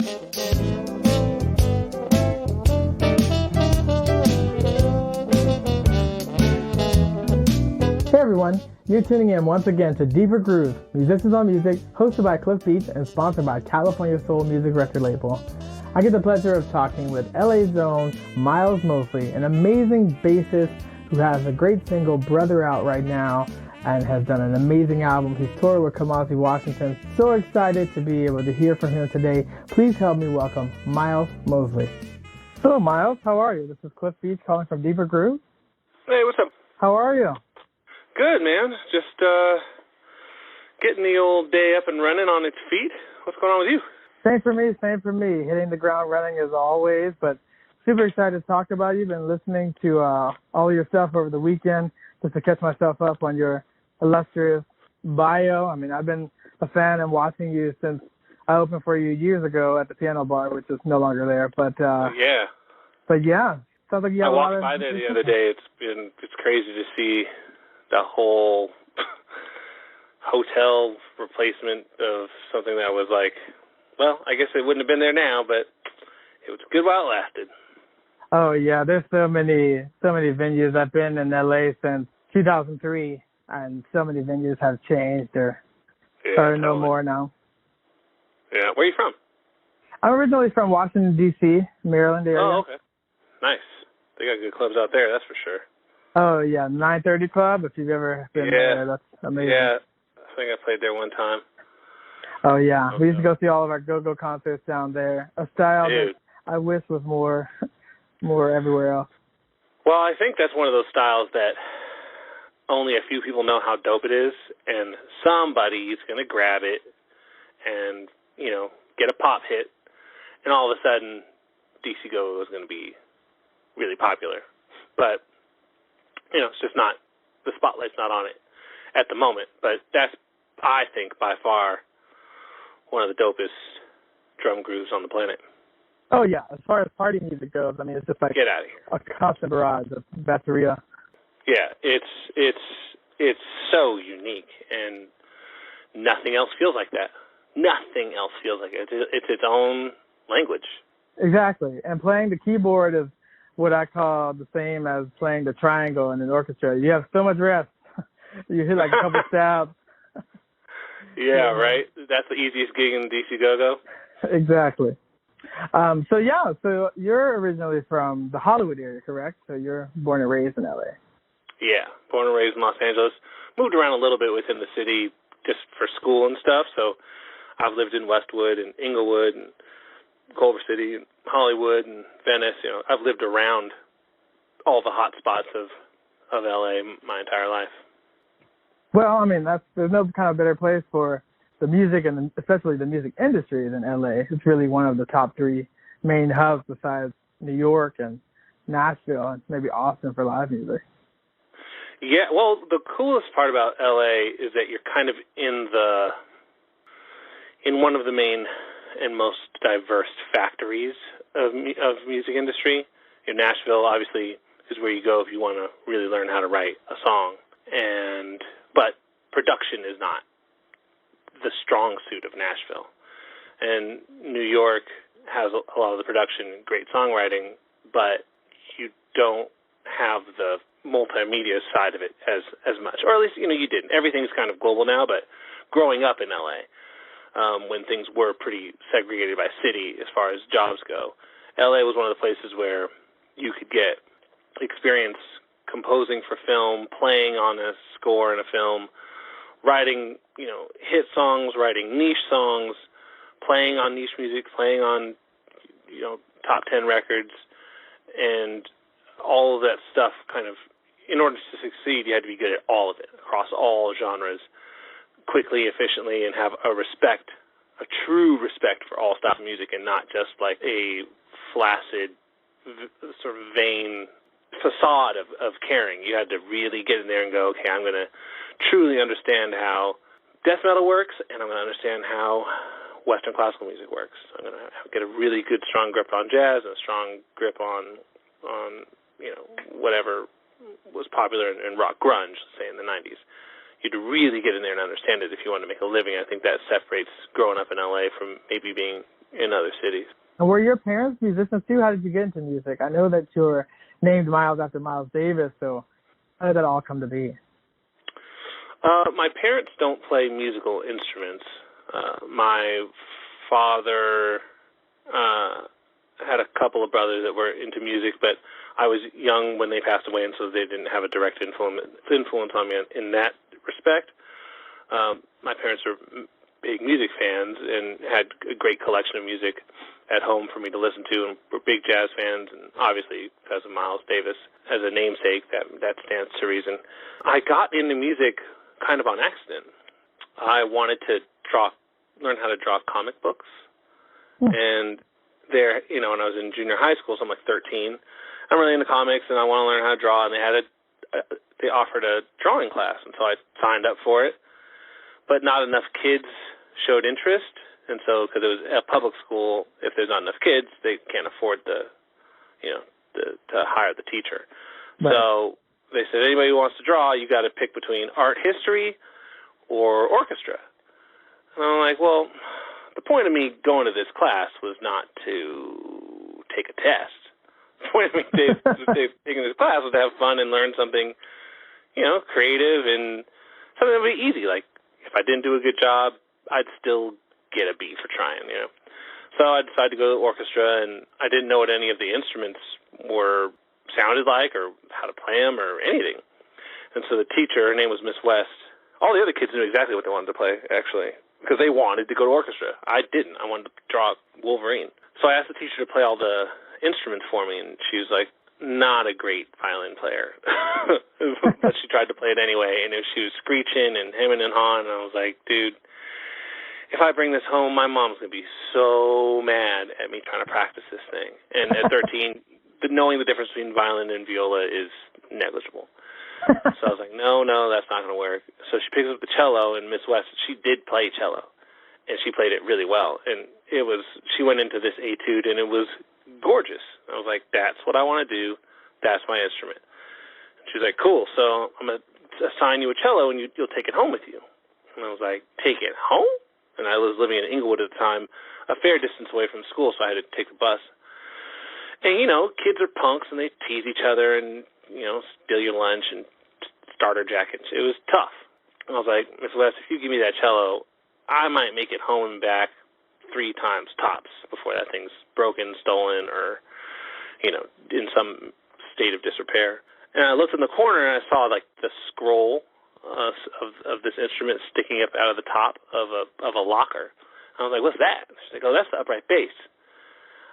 Hey everyone, you're tuning in once again to Deeper Grooves, Musicians on Music, hosted by Cliff Beats and sponsored by California Soul Music record label. I get the pleasure of talking with LA's own Miles Mosley, an amazing bassist who has a great single, Brother, out right now and has done an amazing album. He's toured with Kamasi Washington. So excited to be able to hear from him today. Please help me welcome Miles Mosley. Hello Miles, how are you? This is Cliff Beats calling from Deeper Grooves. Hey, what's up? How are you? Good, man. Just getting the old day up and running on its feet. What's going on with you? Same for me. Hitting the ground running as always, but super excited to talk about you. Been listening to all your stuff over the weekend just to catch myself up on your illustrious bio. I mean, I've been a fan and watching you since I opened for you years ago at the piano bar, which is no longer there. But yeah. Sounds like you have I walked by there the other day. It's crazy to see the whole hotel replacement of something that was like, well, I guess it wouldn't have been there now, but it was good while it lasted. Oh yeah, there's so many venues. I've been in LA since 2003, and so many venues have changed or are no more now. Yeah, where are you from? I'm originally from Washington D.C., Maryland area. Oh, okay, nice. They got good clubs out there, that's for sure. Oh, yeah, 930 Club, if you've ever been there, that's amazing. Yeah, I think I played there one time. Oh, yeah, we used to go see all of our go-go concerts down there, a style that I wish was more everywhere else. Well, I think that's one of those styles that only a few people know how dope it is, and somebody's going to grab it and, get a pop hit, and all of a sudden, DC Go is going to be really popular. But it's just not, the spotlight's not on it at the moment. But that's, I think, by far one of the dopest drum grooves on the planet. Oh, yeah. As far as party music goes, I mean, it's just like Get out of here. A constant barrage of batteria. Yeah, it's so unique, and nothing else feels like that. Nothing else feels like it. It's its own language. Exactly. And playing the keyboard is what I call the same as playing the triangle in an orchestra. You have so much rest. You hit like a couple stabs. Yeah, right? That's the easiest gig in DC Go-Go. Exactly. So you're originally from the Hollywood area, correct? So you're born and raised in L.A. Yeah, born and raised in Los Angeles. Moved around a little bit within the city just for school and stuff. So I've lived in Westwood and Inglewood and Culver City and Hollywood and Venice. I've lived around all the hot spots of LA my entire life. Well, I mean, there's no kind of better place for the music and especially the music industry than LA. It's really one of the top three main hubs besides New York and Nashville and maybe Austin for live music. Yeah, well, the coolest part about LA is that you're kind of in one of the main and most diverse factories of music industry. Nashville, obviously, is where you go if you want to really learn how to write a song. But production is not the strong suit of Nashville. And New York has a lot of the production and great songwriting, but you don't have the multimedia side of it as much. Or at least, you didn't. Everything's kind of global now, but growing up in L.A., when things were pretty segregated by city as far as jobs go, L.A. was one of the places where you could get experience composing for film, playing on a score in a film, writing, hit songs, writing niche songs, playing on niche music, playing on, top 10 records, and all of that stuff kind of, in order to succeed, you had to be good at all of it, across all genres, quickly, efficiently, and have a true respect for all styles of music and not just like a flaccid, sort of vain facade of caring. You had to really get in there and go, okay, I'm going to truly understand how death metal works, and I'm going to understand how Western classical music works. I'm going to get a really good, strong grip on jazz and a strong grip on whatever was popular in rock grunge, say in the 90s. You had to really get in there and understand it if you want to make a living. I think that separates growing up in LA from maybe being in other cities. And were your parents musicians too? How did you get into music? I know that you were named Miles after Miles Davis, so how did that all come to be? My parents don't play musical instruments. My father had a couple of brothers that were into music, but I was young when they passed away, and so they didn't have a direct influence on me in that respect. My parents were big music fans and had a great collection of music at home for me to listen to, and were big jazz fans, and obviously because of Miles Davis as a namesake, that stands to reason. I got into music kind of on accident. I wanted to learn how to draw comic books, and there, when I was in junior high school, so I'm like 13, I'm really into comics, and I want to learn how to draw, and they offered a drawing class, and so I signed up for it, but not enough kids showed interest, and so because it was a public school, if there's not enough kids, they can't afford to hire the teacher. Right. So they said, anybody who wants to draw, you got to pick between art history or orchestra. And I'm like, well, the point of me going to this class was not to take a test. The point of me taking this class was to have fun and learn something, creative and something that would be easy. Like, if I didn't do a good job, I'd still get a B for trying, So I decided to go to the orchestra, and I didn't know what any of the instruments sounded like or how to play them or anything. And so the teacher, her name was Miss West, all the other kids knew exactly what they wanted to play, actually, because they wanted to go to orchestra. I didn't. I wanted to draw Wolverine. So I asked the teacher to play all the instruments for me, and she was like, not a great violin player. But she tried to play it anyway, and she was screeching and hemming and hawing, and I was like, dude, if I bring this home, my mom's going to be so mad at me trying to practice this thing. And at 13, knowing the difference between violin and viola is negligible. So I was like, no, that's not going to work. So she picks up the cello, and Miss West, she did play cello, and she played it really well. And she went into this etude, and it was gorgeous. I was like, that's what I want to do. That's my instrument. And she was like, cool, so I'm going to assign you a cello, and you'll take it home with you. And I was like, take it home? And I was living in Inglewood at the time, a fair distance away from school, so I had to take the bus. And, kids are punks, and they tease each other and, steal your lunch and starter jackets. It was tough. And I was like, Miss West, if you give me that cello, I might make it home and back 3 times tops before that thing's broken, stolen, or, in some state of disrepair. And I looked in the corner, and I saw, the scroll of this instrument sticking up out of the top of a locker. I was like, what's that? She's like, oh, that's the upright bass.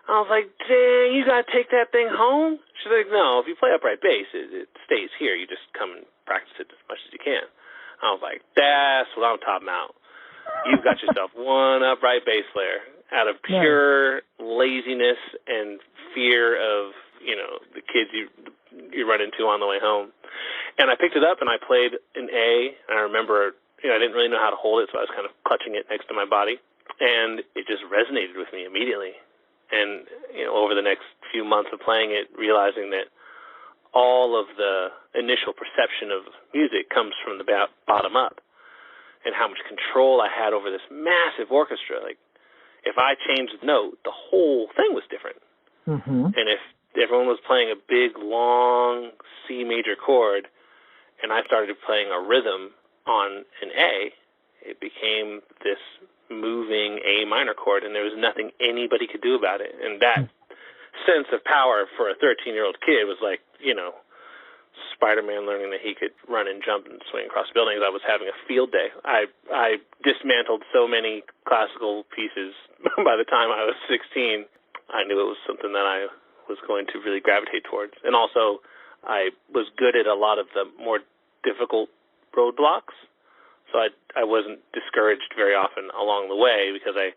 I was like, dang, you got to take that thing home? She's like, no, if you play upright bass, it stays here. You just come and practice it as much as you can. I was like, that's what I'm talking about. You've got yourself one upright bass player out of pure laziness and fear of, the kids you run into on the way home. And I picked it up, and I played an A, and I remember, I didn't really know how to hold it, so I was kind of clutching it next to my body, and it just resonated with me immediately. And, over the next few months of playing it, realizing that all of the initial perception of music comes from the bottom up, and how much control I had over this massive orchestra. Like, if I changed the note, the whole thing was different. Mm-hmm. And if everyone was playing a big, long C major chord, and I started playing a rhythm on an A, it became this moving A minor chord, and there was nothing anybody could do about it. And that sense of power for a 13-year-old kid was like, Spider-Man learning that he could run and jump and swing across buildings. I was having a field day. I dismantled so many classical pieces by the time I was 16. I knew it was something that I was going to really gravitate towards. And also, I was good at a lot of the more difficult roadblocks, so I wasn't discouraged very often along the way because I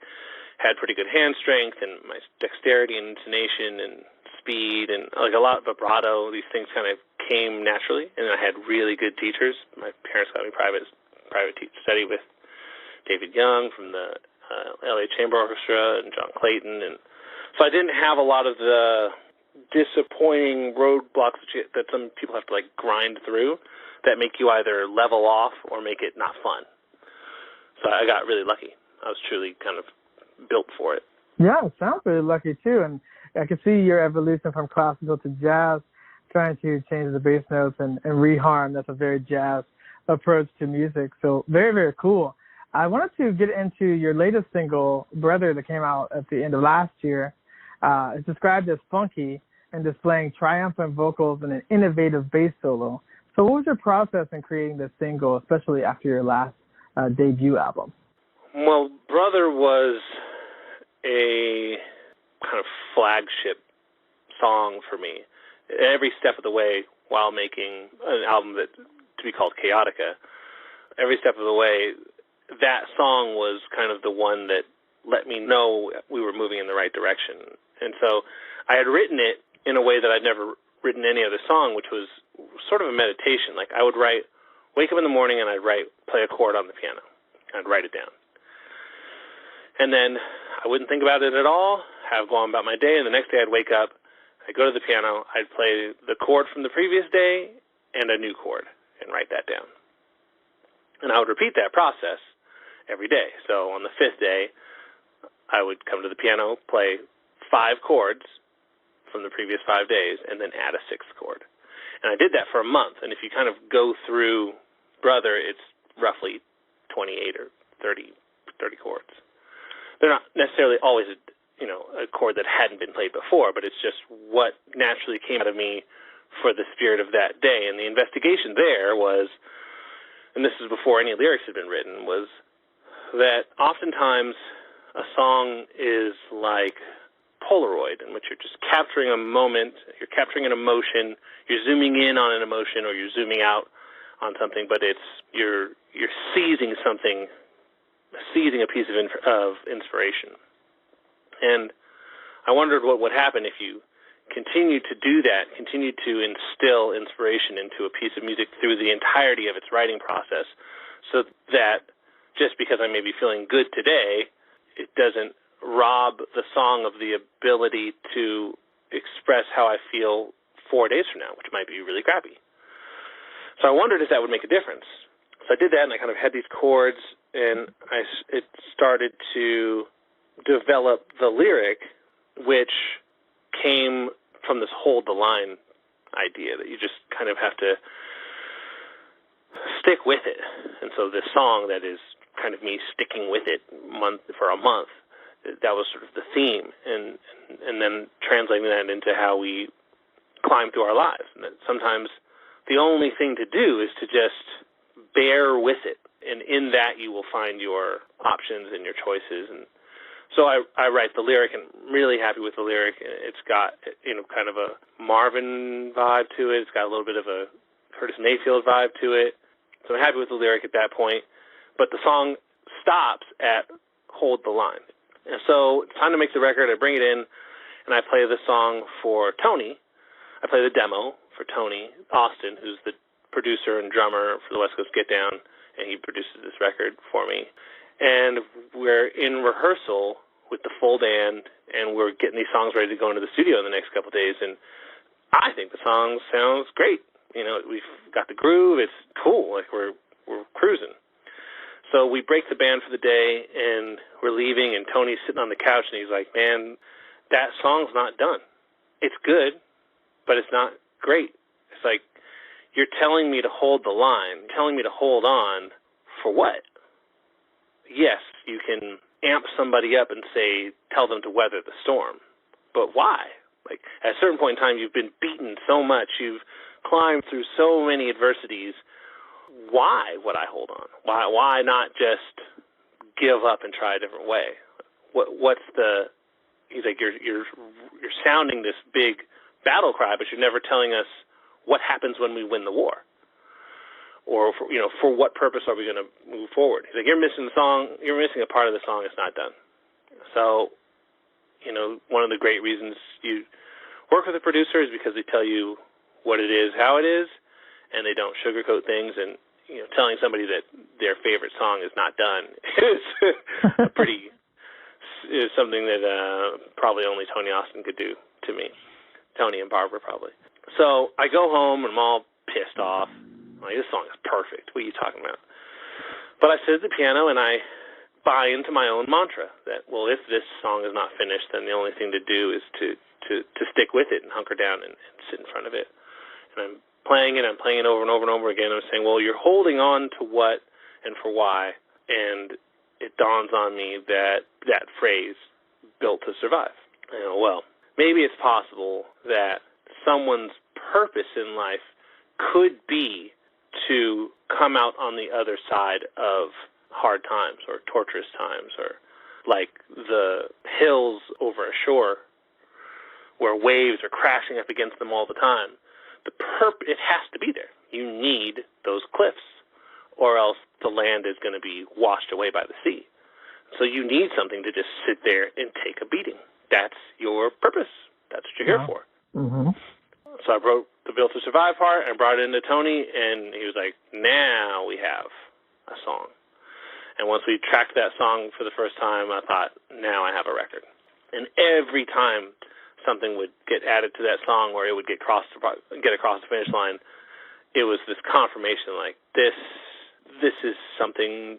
had pretty good hand strength and my dexterity and intonation and speed and a lot of vibrato. These things kind of came naturally, and I had really good teachers. My parents got me private study with David Young from the LA Chamber Orchestra and John Clayton, and so I didn't have a lot of the disappointing roadblocks that some people have to grind through that make you either level off or make it not fun. So I got really lucky. I was truly kind of built for it. Yeah, it sounds really lucky too. And I can see your evolution from classical to jazz, trying to change the bass notes and reharm. That's a very jazz approach to music. So very, very cool. I wanted to get into your latest single, Brother, that came out at the end of last year. It's described as funky and displaying triumphant vocals and an innovative bass solo. So what was your process in creating this single, especially after your last debut album? Well, Brother was a kind of flagship song for me. Every step of the way while making an album that to be called Chaotica, every step of the way, that song was kind of the one that let me know we were moving in the right direction. And so I had written it in a way that I'd never written any other song, which was sort of a meditation. Like I would wake up in the morning and I'd play a chord on the piano. I'd write it down. And then I wouldn't think about it at all, have gone about my day, and the next day I'd wake up, I'd go to the piano, I'd play the chord from the previous day and a new chord and write that down. And I would repeat that process every day. So on the fifth day, I would come to the piano, play 5 chords from the previous 5 days, and then add a 6th chord. And I did that for a month. And if you kind of go through Brother, it's roughly 28 or 30 chords. They're not necessarily always a chord that hadn't been played before, but it's just what naturally came out of me for the spirit of that day. And the investigation there was, and this is before any lyrics had been written, was that oftentimes a song is like Polaroid, in which you're just capturing a moment, you're capturing an emotion, you're zooming in on an emotion or you're zooming out on something, but you're seizing something, seizing a piece of inspiration. And I wondered what would happen if you continue to do that, continue to instill inspiration into a piece of music through the entirety of its writing process, so that just because I may be feeling good today, it doesn't rob the song of the ability to express how I feel 4 days from now, which might be really crappy. So I wondered if that would make a difference. So I did that, and I kind of had these chords, and it started to develop the lyric, which came from this hold the line idea that you just kind of have to stick with it. And so this song that is kind of me sticking with it for a month, that was sort of the theme, and then translating that into how we climb through our lives. And that sometimes the only thing to do is to just bear with it, and in that you will find your options and your choices. And so I write the lyric, and I'm really happy with the lyric. It's got kind of a Marvin vibe to it. It's got a little bit of a Curtis Mayfield vibe to it. So I'm happy with the lyric at that point. But the song stops at Hold the Line. And so it's time to make the record. I bring it in, and I play the song for Tony. I play the demo for Tony Austin, who's the producer and drummer for the West Coast Get Down, and he produces this record for me. And we're in rehearsal with the full band, and we're getting these songs ready to go into the studio in the next couple of days. And I think the song sounds great. We've got the groove. It's cool. Like we're cruising. So we break the band for the day, and we're leaving, and Tony's sitting on the couch, and he's like, man, that song's not done. It's good, but it's not great. It's like, you're telling me to hold the line, telling me to hold on for what? Yes, you can amp somebody up and tell them to weather the storm, but why? Like, at a certain point in time, you've been beaten so much, you've climbed through so many adversities. Why would I hold on? Why not just give up and try a different way? He's like, you're sounding this big battle cry, but you're never telling us what happens when we win the war, or for what purpose are we going to move forward? He's like, you're missing the song. You're missing a part of the song. It's not done. So, one of the great reasons you work with a producer is because they tell you what it is, how it is, and they don't sugarcoat things. And telling somebody that their favorite song is not done is something that probably only Tony Austin could do to me. Tony and Barbara probably. So I go home and I'm all pissed off. I'm like, this song is perfect. What are you talking about? But I sit at the piano and I buy into my own mantra that, well, if this song is not finished, then the only thing to do is to stick with it and hunker down and sit in front of it. And I'm playing it over and over and over again. I'm saying, well, you're holding on to what and for why, and it dawns on me that that phrase, built to survive. Well, maybe it's possible that someone's purpose in life could be to come out on the other side of hard times or torturous times, or like the hills over a shore where waves are crashing up against them all the time. It has to be there. You need those cliffs, or else the land is going to be washed away by the sea. So you need something to just sit there and take a beating. That's your purpose. That's what you're here for. Mm-hmm. So I wrote the Built to Survive part and brought it into Tony, and he was like, now we have a song. And once we tracked that song for the first time, I thought, now I have a record. And every time something would get added to that song, or it would get across the finish line, it was this confirmation, like, this is something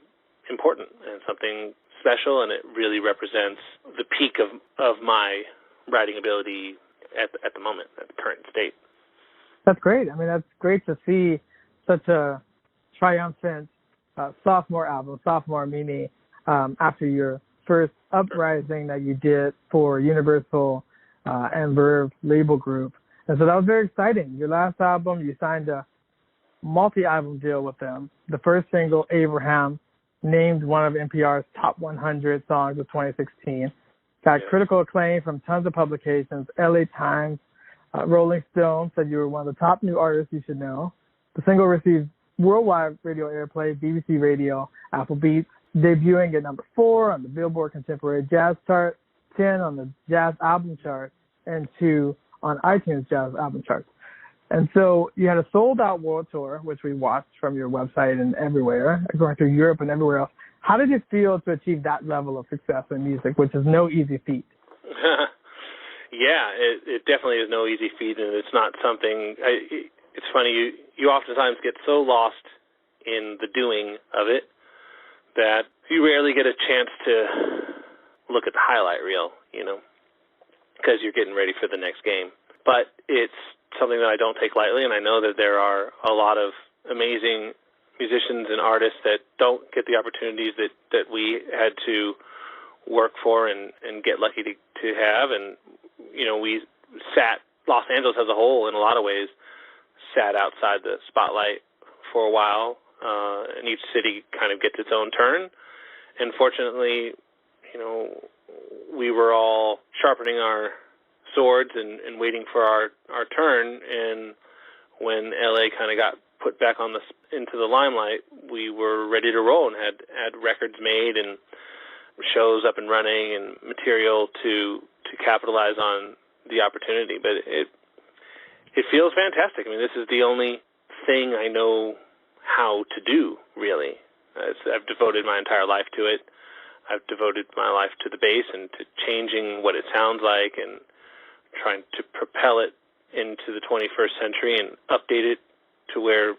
important and something special, and it really represents the peak of my writing ability at the moment, at the current state. That's great. I mean, that's great to see such a triumphant sophomore album, Sophomore Mimi, after your first uprising that you did for Universal and Verve label group. And so that was very exciting. Your last album, you signed a multi-album deal with them. The first single, Abraham, named one of NPR's top 100 songs of 2016. Got critical acclaim from tons of publications. LA Times, Rolling Stone said you were one of the top new artists you should know. The single received worldwide radio airplay, BBC Radio, Apple Beats, debuting at number 4 on the Billboard Contemporary Jazz chart, 10 on the Jazz Album chart, and 2 on iTunes Jazz Album charts. And so you had a sold-out world tour, which we watched from your website and everywhere, going through Europe and everywhere else. How did it feel to achieve that level of success in music, which is no easy feat? Yeah, it definitely is no easy feat, and it's not something. It's funny, you oftentimes get so lost in the doing of it that you rarely get a chance to look at the highlight reel, because you're getting ready for the next game. But it's something that I don't take lightly, and I know that there are a lot of amazing musicians and artists that don't get the opportunities that we had to work for and get lucky to have. And, Los Angeles as a whole, in a lot of ways, sat outside the spotlight for a while, and each city kind of gets its own turn. And fortunately, we were all sharpening our swords and waiting for our turn. And when LA kind of got put back into the limelight, we were ready to roll and had records made and shows up and running and material to capitalize on the opportunity. But it feels fantastic. I mean, this is the only thing I know how to do, really. I've devoted my entire life to it. I've devoted my life to the bass and to changing what it sounds like and trying to propel it into the 21st century and update it to where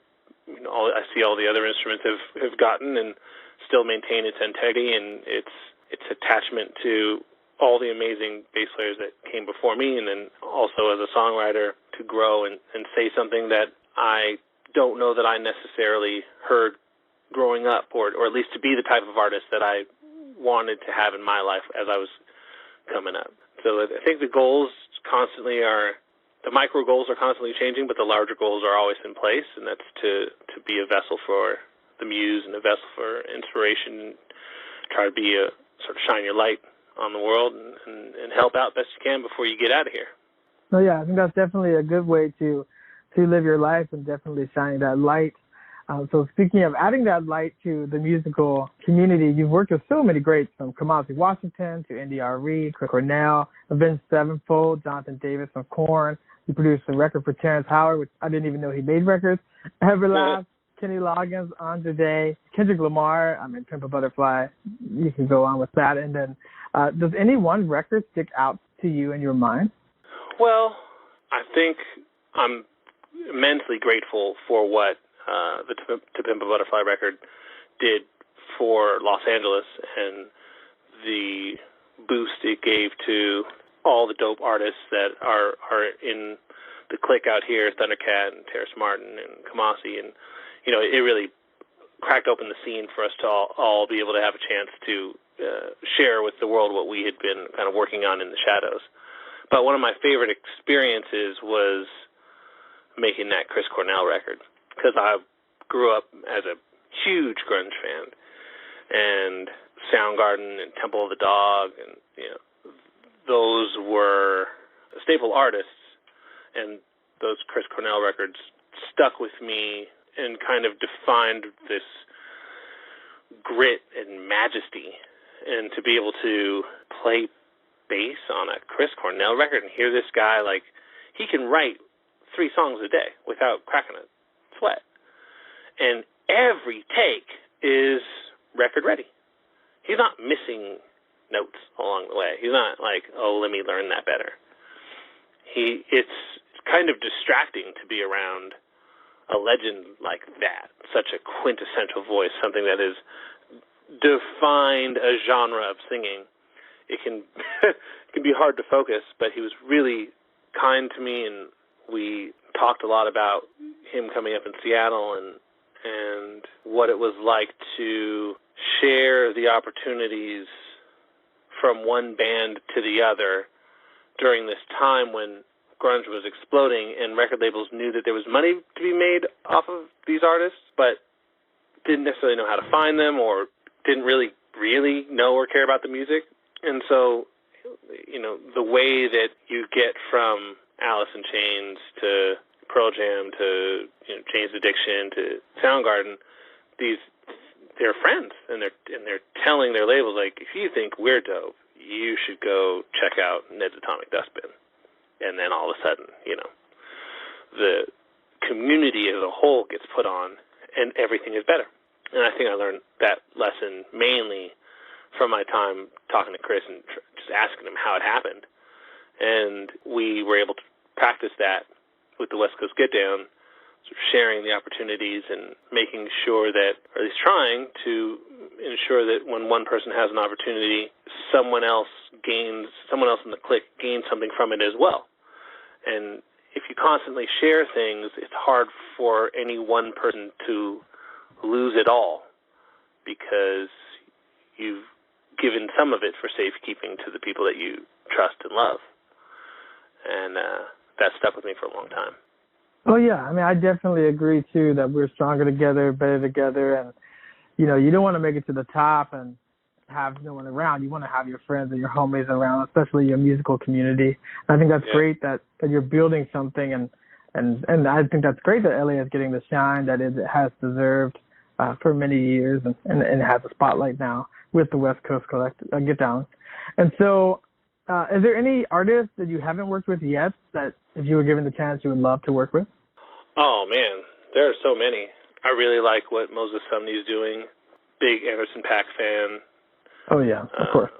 I see all the other instruments have gotten, and still maintain its integrity and its attachment to all the amazing bass players that came before me, and then also as a songwriter to grow and say something that I don't know that I necessarily heard growing up, or at least to be the type of artist that I wanted to have in my life as I was coming up. So I think the micro goals are constantly changing, but the larger goals are always in place, and that's to be a vessel for the muse and a vessel for inspiration, try to be sort of shine your light on the world and help out best you can before you get out of here. So yeah, I think that's definitely a good way to live your life and definitely shining that light. So speaking of adding that light to the musical community, you've worked with so many greats, from Kamasi Washington to India Reid, Chris Cornell, Avenged Sevenfold, Jonathan Davis from Korn. You produced a record for Terrence Howard, which I didn't even know he made records. Everlast, Kenny Loggins, Andre Day, Kendrick Lamar, Pimp a Butterfly. You can go on with that. And then does any one record stick out to you in your mind? Well, I think I'm immensely grateful for what the To Pimp a Butterfly record did for Los Angeles and the boost it gave to all the dope artists that are in the clique out here, Thundercat and Terrace Martin and Kamasi, and it really cracked open the scene for us to all be able to have a chance to share with the world what we had been kind of working on in the shadows. But one of my favorite experiences was making that Chris Cornell record, because I grew up as a huge grunge fan, and Soundgarden and Temple of the Dog, and those were staple artists, and those Chris Cornell records stuck with me and kind of defined this grit and majesty. And to be able to play bass on a Chris Cornell record and hear this guy, like, he can write 3 songs a day without cracking a sweat. And every take is record ready. He's not missing notes along the way. He's not like, oh, let me learn that better. It's kind of distracting to be around a legend like that, such a quintessential voice, something that has defined a genre of singing. It can it can be hard to focus, but he was really kind to me, and we talked a lot about him coming up in Seattle and what it was like to share the opportunities from one band to the other during this time when grunge was exploding and record labels knew that there was money to be made off of these artists, but didn't necessarily know how to find them or didn't really know or care about the music. And so, the way that you get from Alice in Chains to Pearl Jam to Jane's Addiction to Soundgarden, they're friends, and they're telling their labels, like, if you think we're dope, you should go check out Ned's Atomic Dustbin. And then all of a sudden, the community as a whole gets put on, and everything is better. And I think I learned that lesson mainly from my time talking to Chris and just asking him how it happened. And we were able to practice that with the West Coast Get Down, sort of sharing the opportunities and making sure that, or at least trying to ensure that when one person has an opportunity, someone else in the clique gains something from it as well. And if you constantly share things, it's hard for any one person to lose it all, because you've given some of it for safekeeping to the people that you trust and love. And that stuck with me for a long time. Oh, yeah. I mean, I definitely agree, too, that we're stronger together, better together. And, you don't want to make it to the top and have no one around. You want to have your friends and your homies around, especially your musical community. And I think that's great that you're building something. And I think that's great that LA is getting the shine that it has deserved for many years, and it has a spotlight now with the West Coast Get Down. And so is there any artists that you haven't worked with yet that, if you were given the chance, you would love to work with? Oh, man, there are so many. I really like what Moses Sumney's doing. Big Anderson .Paak fan. Oh, yeah, of course.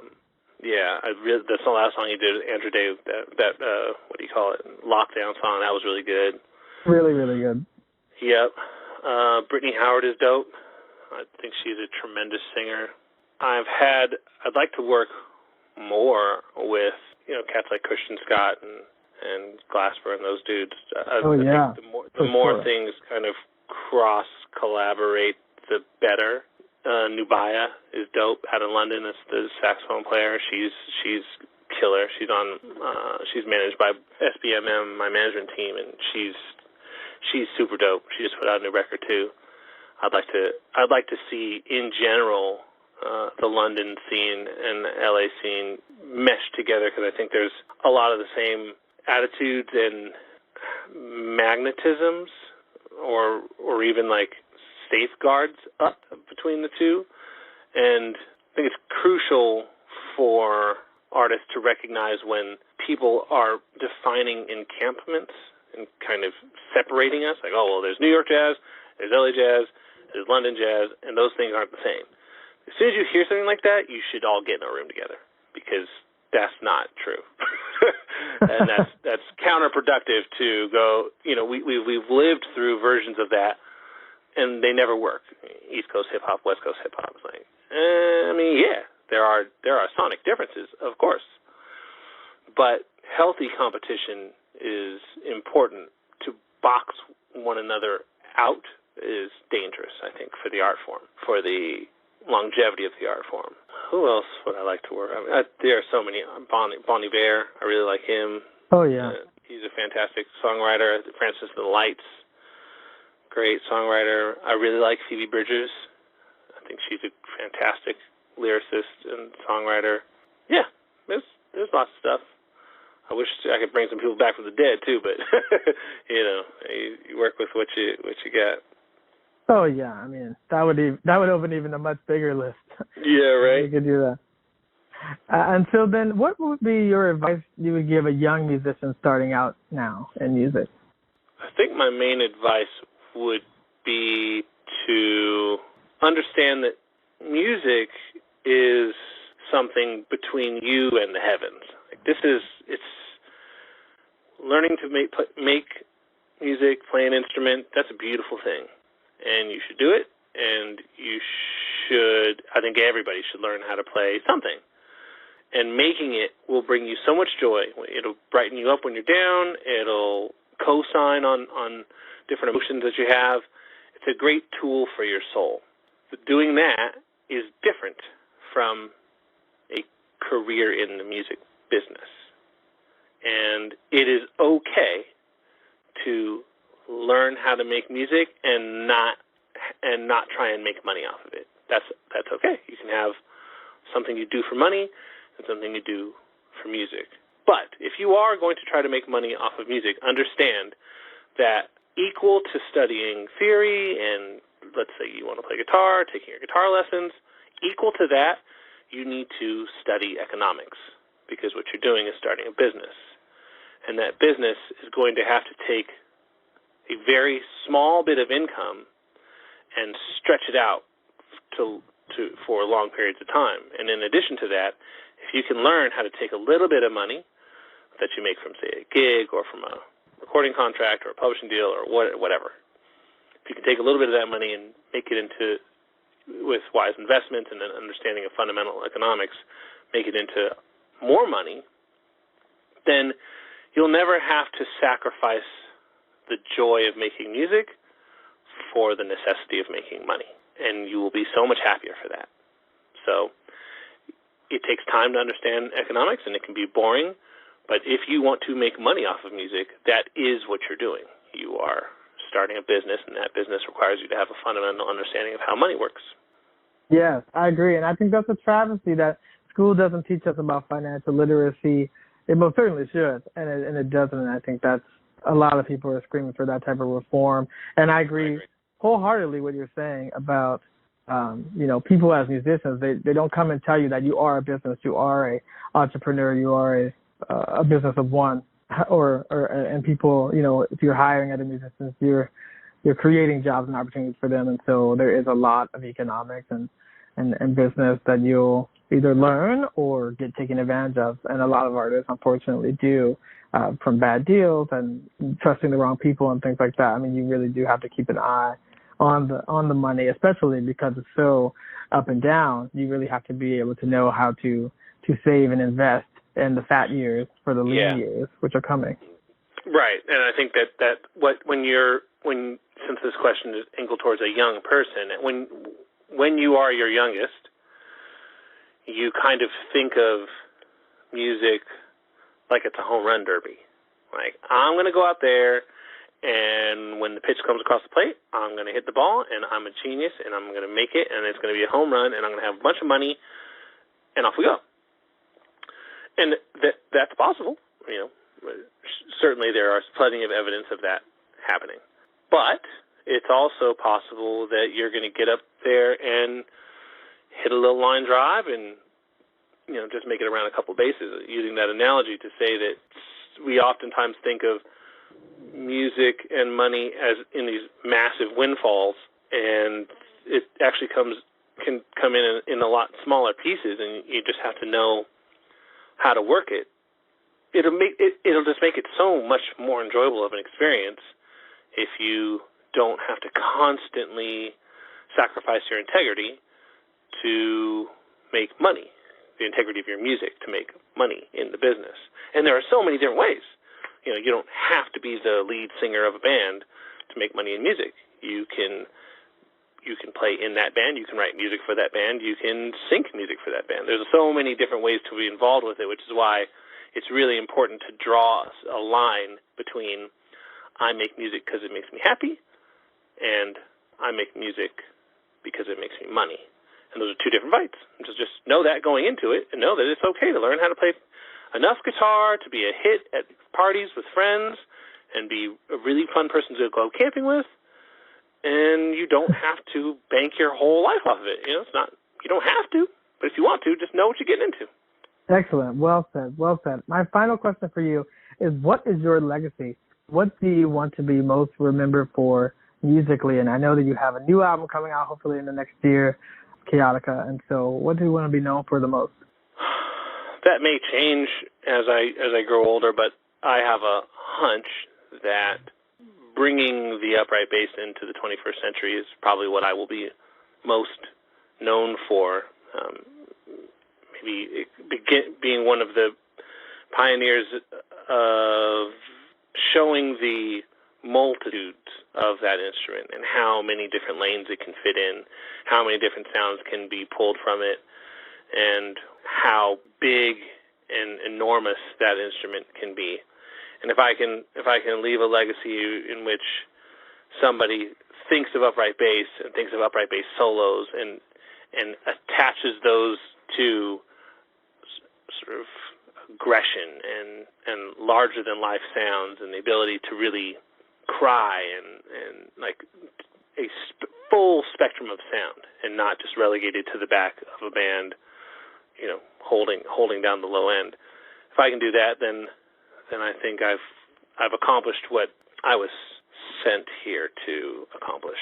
Yeah, that's the last song he did with Andrew Day, that what do you call it, Lockdown song. That was really good. Really, really good. Yep. Brittany Howard is dope. I think she's a tremendous singer. I'd like to work more with, cats like Christian Scott and Glasper and those dudes. I think the more things kind of cross-collaborate, the better. Nubaya is dope out in London. That's the saxophone player. She's killer. She's managed by SBMM, my management team, and she's super dope. She just put out a new record too. I'd like to see in general the London scene and the LA scene mesh together, because I think there's a lot of the same attitudes and magnetisms, or even like safeguards up between the two. And I think it's crucial for artists to recognize when people are defining encampments and kind of separating us, like, oh, well, there's New York jazz, there's LA jazz, there's London jazz, and those things aren't the same. As soon as you hear something like that, you should all get in a room together, because that's not true. And that's counterproductive to go, we've lived through versions of that and they never work. East Coast hip hop, West Coast hip hop. It's like, I mean, yeah, there are sonic differences, of course, but healthy competition is important. To box one another out is dangerous, I think, for the art form, for the longevity of the art form. Who else would I like to work? I mean, there are so many. Bon Iver, I really like him. Oh, yeah. He's a fantastic songwriter. Francis and the Lights, great songwriter. I really like Phoebe Bridgers. I think she's a fantastic lyricist and songwriter. Yeah, there's lots of stuff. I wish I could bring some people back from the dead too, but you work with what you got. Oh yeah, I mean that would open even a much bigger list. Yeah, right. You could do that. And so then, what would be your advice you would give a young musician starting out now in music? I think my main advice would be to understand that music is something between you and the heavens. Like it's learning to make music, play an instrument. That's a beautiful thing, and you should do it. And I think everybody should learn how to play something. And making it will bring you so much joy. It'll brighten you up when you're down. It'll co-sign on different emotions that you have. It's a great tool for your soul. But doing that is different from a career in the music business. And it is okay to learn how to make music and not try and make money off of it. That's okay. You can have something you do for money and something you do for music. But if you are going to try to make money off of music, understand that equal to studying theory and let's say you want to play guitar, taking your guitar lessons, equal to that, you need to study economics because what you're doing is starting a business. And that business is going to have to take a very small bit of income and stretch it out for long periods of time. And in addition to that, if you can learn how to take a little bit of money that you make from, say, a gig or from a recording contract or a publishing deal or whatever, if you can take a little bit of that money and make it into, with wise investment and an understanding of fundamental economics, make it into more money, then you'll never have to sacrifice the joy of making music for the necessity of making money. And you will be so much happier for that. So it takes time to understand economics, and it can be boring. But if you want to make money off of music, that is what you're doing. You are starting a business, and that business requires you to have a fundamental understanding of how money works. Yes, I agree. And I think that's a travesty that school doesn't teach us about financial literacy. It most certainly should, and it doesn't. And I think that's a lot of people are screaming for that type of reform. And I agree wholeheartedly what you're saying about, people as musicians, they don't come and tell you that you are a business, you are a entrepreneur, you are a business of one, and people, if you're hiring other musicians, you're creating jobs and opportunities for them. And so there is a lot of economics and business that you'll either learn or get taken advantage of. And a lot of artists, unfortunately, do, from bad deals and trusting the wrong people and things like that. I mean, you really do have to keep an eye on the money, especially because it's so up and down. You really have to be able to know how to save and invest in the fat years for the lean years, which are coming. Right, and I think that since this question is angled towards a young person, when you are your youngest, you kind of think of music like it's a home run derby. Like, I'm going to go out there, and when the pitch comes across the plate, I'm going to hit the ball, and I'm a genius, and I'm going to make it, and it's going to be a home run, and I'm going to have a bunch of money, and off we go. And that's possible. Certainly there are plenty of evidence of that happening. But it's also possible that you're going to get up there and hit a little line drive and, just make it around a couple bases, using that analogy to say that we oftentimes think of music and money as in these massive windfalls, and it actually can come in a lot smaller pieces, and you just have to know how to work it. It'll just make it so much more enjoyable of an experience if you don't have to constantly sacrifice your integrity to make money, the integrity of your music to make money in the business. And there are so many different ways. You know, you don't have to be the lead singer of a band to make money in music. You can play in that band, you can write music for that band, you can sync music for that band. There's so many different ways to be involved with it, which is why it's really important to draw a line between I make music because it makes me happy and I make music because it makes me money. And those are two different fights. Just know that going into it, and know that it's okay to learn how to play enough guitar to be a hit at parties with friends and be a really fun person to go camping with. And you don't have to bank your whole life off of it. You know, it's not. You don't have to, but if you want to, just know what you're getting into. Excellent. Well said. Well said. My final question for you is, what is your legacy? What do you want to be most remembered for musically? And I know that you have a new album coming out hopefully in the next year, Chaotica. And so what do you want to be known for the most? That may change as I grow older, but I have a hunch that bringing the upright bass into the 21st century is probably what I will be most known for. Maybe being one of the pioneers of showing the multitudes of that instrument and how many different lanes it can fit in, how many different sounds can be pulled from it, and how big and enormous that instrument can be. And if I can leave a legacy in which somebody thinks of upright bass and thinks of upright bass solos and attaches those to sort of aggression and larger than life sounds and the ability to really cry and like a full spectrum of sound and not just relegated to the back of a band, you know, holding down the low end. If I can do that, then I think I've accomplished what I was sent here to accomplish.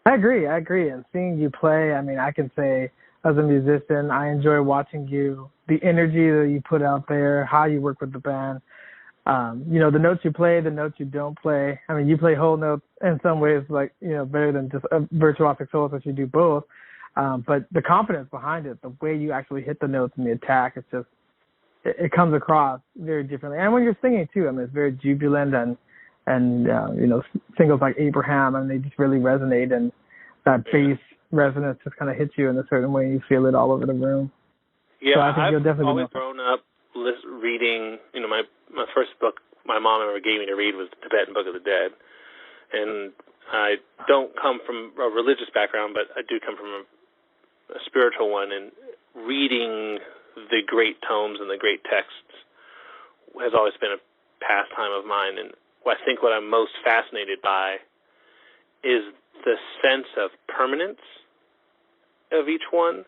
I agree. And seeing you play, I mean, I can say as a musician, I enjoy watching you, the energy that you put out there, how you work with the band. You know, the notes you play, the notes you don't play. I mean, you play whole notes in some ways, like, you know, better than just a virtuosic solo, since you do both. But the confidence behind it, the way you actually hit the notes and the attack, it's just, it comes across very differently. And when you're singing too, I mean, it's very jubilant and you know, singles like Abraham, and they just really resonate, and that bass resonance just kind of hits you in a certain way, and you feel it all over the room. Yeah, so I think I've you'll definitely always grown up reading, you know, my first book my mom ever gave me to read was the Tibetan Book of the Dead. And I don't come from a religious background, but I do come from a spiritual one, and reading the great tomes and the great texts has always been a pastime of mine. And I think what I'm most fascinated by is the sense of permanence of each one.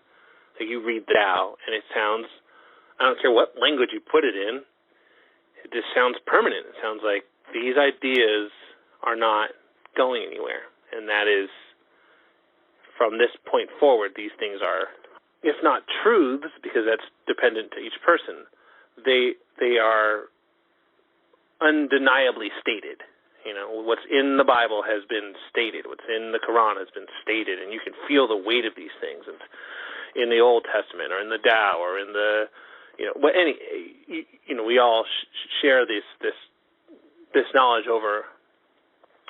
Like, you read Tao, and it sounds, I don't care what language you put it in, it just sounds permanent. It sounds like these ideas are not going anywhere. And that is, from this point forward, these things are, if not truths, because that's dependent to each person, they are undeniably stated. You know, what's in the Bible has been stated. What's in the Quran has been stated, and you can feel the weight of these things. And in the Old Testament, or in the Tao, or in the, you know, we all share this knowledge over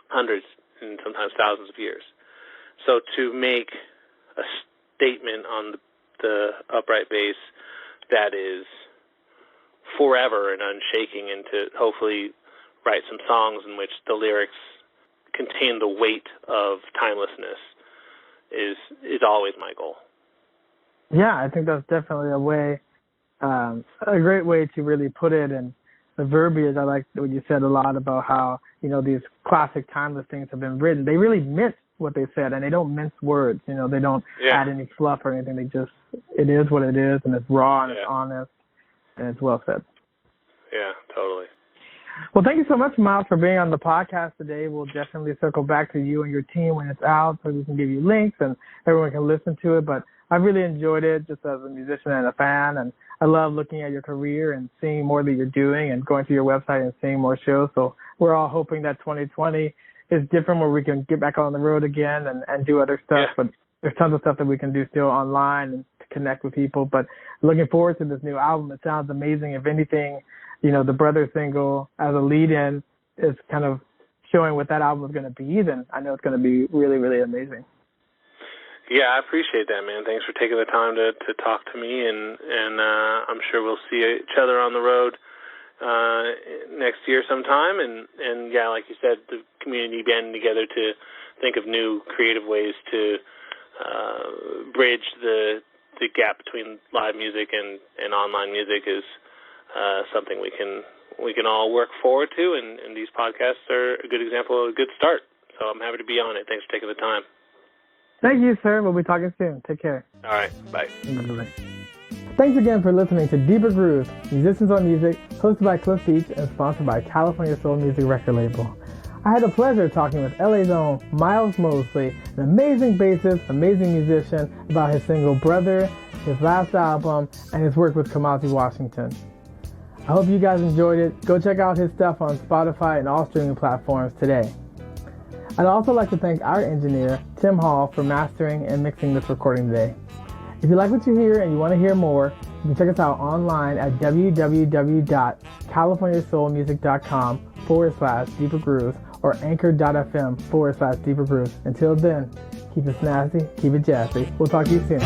hundreds and sometimes thousands of years. So to make a statement on the upright bass that is forever and unshaking, and to hopefully write some songs in which the lyrics contain the weight of timelessness is always my goal. Yeah, I think that's definitely a way, a great way to really put it. And the verbiage, I like what you said a lot about how, you know, these classic timeless things have been written. They really meant what they said, and they don't mince words. You know, they don't add any fluff or anything. They just, it is what it is, and it's raw and it's honest, and it's well said. Yeah, totally. Well, thank you so much, Miles, for being on the podcast today. We'll definitely circle back to you and your team when it's out, so we can give you links and everyone can listen to it. But I really enjoyed it just as a musician and a fan, and I love looking at your career and seeing more that you're doing and going to your website and seeing more shows. So we're all hoping that 2020 it's different where we can get back on the road again and do other stuff. Yeah. But there's tons of stuff that we can do still online and to connect with people. But looking forward to this new album. It sounds amazing. If anything, the Brother single as a lead-in is kind of showing what that album is going to be, then I know it's going to be really, really amazing. Yeah, I appreciate that, man. Thanks for taking the time to talk to me, and I'm sure we'll see each other on the road next year sometime. And yeah, like you said, the community banding together to think of new creative ways to bridge the gap between live music and online music is something we can all work forward to, and these podcasts are a good example of a good start. So I'm happy to be on it. Thanks for taking the time. Thank you, sir. We'll be talking soon. Take care. All right. Bye. Bye. Thanks again for listening to Deeper Grooves, Musicians on Music, hosted by Cliff Beats and sponsored by California Soul Music record label. I had the pleasure talking with LA's own Miles Mosley, an amazing bassist, amazing musician, about his single Brother, his last album, and his work with Kamasi Washington. I hope you guys enjoyed it. Go check out his stuff on Spotify and all streaming platforms today. I'd also like to thank our engineer, Tim Hall, for mastering and mixing this recording today. If you like what you hear and you want to hear more, you can check us out online at www.californiasoulmusic.com/Deeper Grooves or anchor.fm/Deeper Grooves. Until then, keep it snazzy, keep it jazzy. We'll talk to you soon.